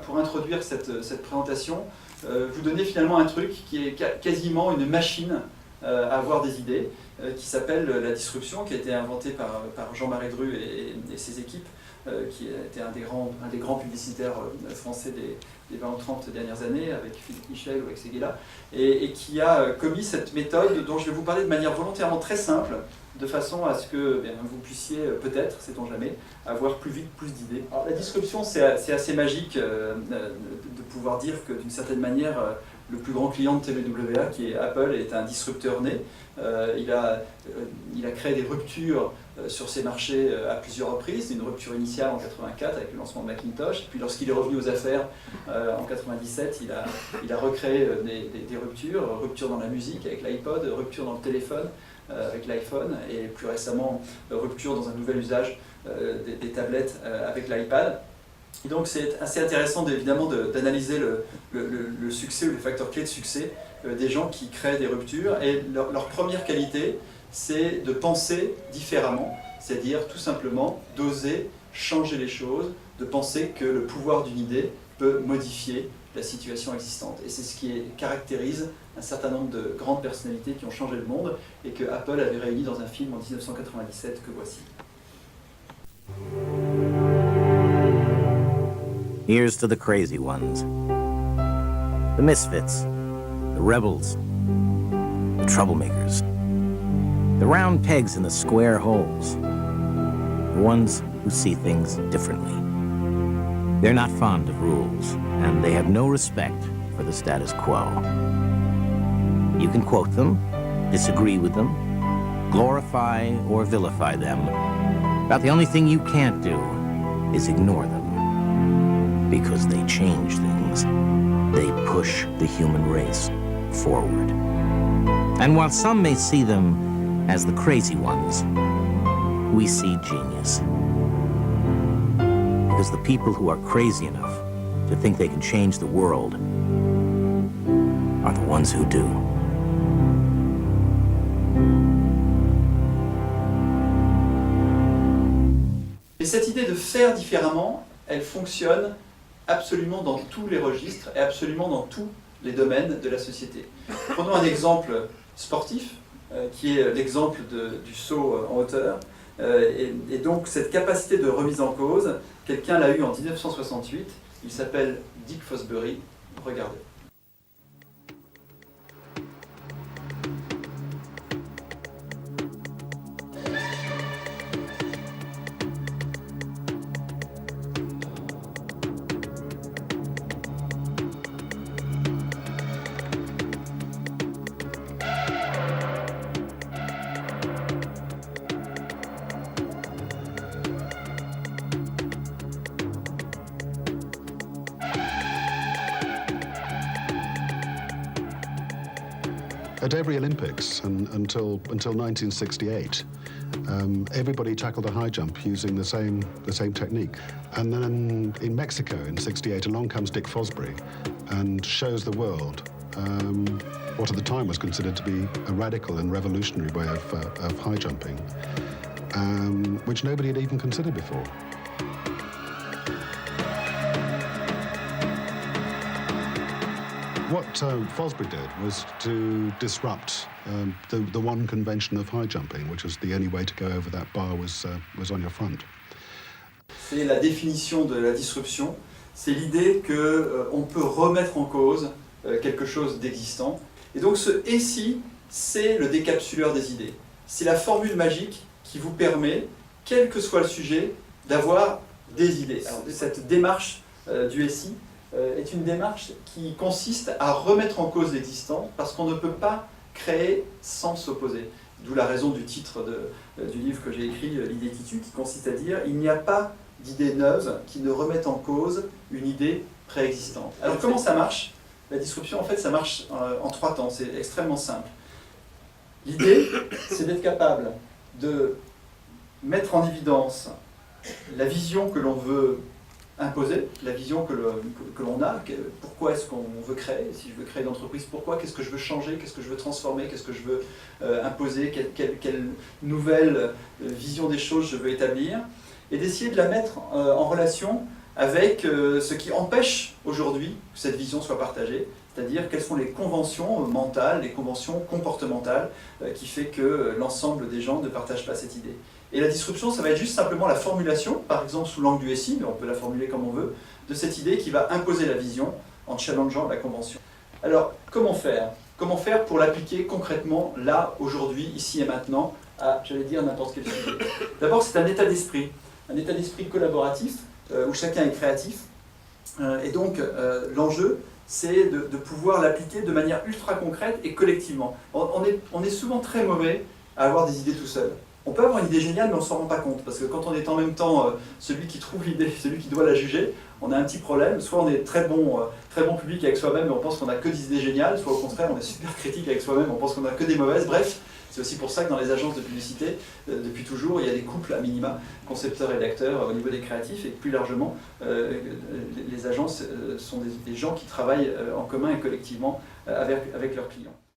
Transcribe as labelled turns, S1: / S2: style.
S1: Pour introduire cette présentation, vous donner finalement un truc qui est quasiment une machine à avoir des idées, qui s'appelle la disruption, qui a été inventée par Jean-Marie Dru et ses équipes, qui était un des grands publicitaires français des 20 ou 30 dernières années, avec Philippe Michel ou avec Seguela, et qui a commis cette méthode dont je vais vous parler de manière volontairement très simple, de façon à ce que vous puissiez peut-être, sait-on jamais, avoir plus vite plus d'idées. Alors la disruption, c'est assez magique de pouvoir dire que d'une certaine manière, le plus grand client de TBWA, qui est Apple, est un disrupteur né. Il a créé des ruptures sur ses marchés à plusieurs reprises. Une rupture initiale en 84 avec le lancement de Macintosh. Puis lorsqu'il est revenu aux affaires en 97, il a recréé des ruptures dans la musique avec l'iPod, rupture dans le téléphone avec l'iPhone, et plus récemment rupture dans un nouvel usage des tablettes avec l'iPad. Et donc c'est assez intéressant évidemment d'analyser le succès ou les facteurs clés de succès des gens qui créent des ruptures. Et leur première qualité, c'est de penser différemment, c'est-à-dire tout simplement d'oser changer les choses, de penser que le pouvoir d'une idée peut modifier la situation existante. Et c'est ce qui caractérise un certain nombre de grandes personnalités qui ont changé le monde et que Apple avait réuni dans un film en 1997 que voici.
S2: Here's to the crazy ones, the misfits, the rebels, the troublemakers, the round pegs in the square holes, the ones who see things differently. They're not fond of rules, and they have no respect for the status quo. You can quote them, disagree with them, glorify or vilify them, but the only thing you can't do is ignore them, because they change things. They push the human race forward. And while some may see them as the crazy ones, we see genius. Because the people who are crazy enough to think they can change the world are the ones who do.
S1: Et cette idée de faire différemment, elle fonctionne absolument dans tous les registres et absolument dans tous les domaines de la société. Prenons un exemple sportif, qui est l'exemple du saut en hauteur. Et donc cette capacité de remise en cause, quelqu'un l'a eu en 1968, il s'appelle Dick Fosbury, regardez.
S3: At every Olympics until 1968, everybody tackled a high jump using the same technique. And then in Mexico in '68, along comes Dick Fosbury and shows the world what at the time was considered to be a radical and revolutionary way of high jumping, which nobody had even considered before. What Fosbury did was to disrupt the one convention of high jumping, which was the only way to go over that bar was on your front.
S1: C'est la définition de la disruption, c'est l'idée qu'on peut remettre en cause quelque chose d'existant. Et donc ce « et si », c'est le décapsuleur des idées. C'est la formule magique qui vous permet, quel que soit le sujet, d'avoir des idées. Alors, cette démarche du « et si » est une démarche qui consiste à remettre en cause l'existant parce qu'on ne peut pas créer sans s'opposer. D'où la raison du titre du livre que j'ai écrit, L'idée qui tue, qui consiste à dire « il n'y a pas d'idées neuves qui ne remettent en cause une idée préexistante ». Alors comment ça marche ? La disruption, en fait, ça marche en 3 temps, c'est extrêmement simple. L'idée, c'est d'être capable de mettre en évidence la vision que l'on veut imposer, la vision que l'on a, pourquoi est-ce qu'on veut créer, si je veux créer une entreprise, pourquoi, qu'est-ce que je veux changer, qu'est-ce que je veux transformer, qu'est-ce que je veux imposer, quelle nouvelle vision des choses je veux établir, et d'essayer de la mettre en relation avec ce qui empêche aujourd'hui que cette vision soit partagée, c'est-à-dire quelles sont les conventions mentales, les conventions comportementales qui fait que l'ensemble des gens ne partagent pas cette idée. Et la disruption, ça va être juste simplement la formulation, par exemple sous l'angle du SI, mais on peut la formuler comme on veut, de cette idée qui va imposer la vision en challengeant la convention. Alors, comment faire? Comment faire pour l'appliquer concrètement, là, aujourd'hui, ici et maintenant, à, j'allais dire, n'importe quel sujet? D'abord, c'est un état d'esprit collaboratif, où chacun est créatif. Et donc, l'enjeu, c'est de pouvoir l'appliquer de manière ultra concrète et collectivement. On est souvent très mauvais à avoir des idées tout seul. On peut avoir une idée géniale, mais on ne s'en rend pas compte, parce que quand on est en même temps celui qui trouve l'idée, celui qui doit la juger, on a un petit problème. Soit on est très bon public avec soi-même et on pense qu'on n'a que des idées géniales, soit au contraire on est super critique avec soi-même, on pense qu'on n'a que des mauvaises. Bref, c'est aussi pour ça que dans les agences de publicité, depuis toujours, il y a des couples à minima, concepteurs-rédacteurs au niveau des créatifs, et plus largement, les agences sont des gens qui travaillent en commun et collectivement avec leurs clients.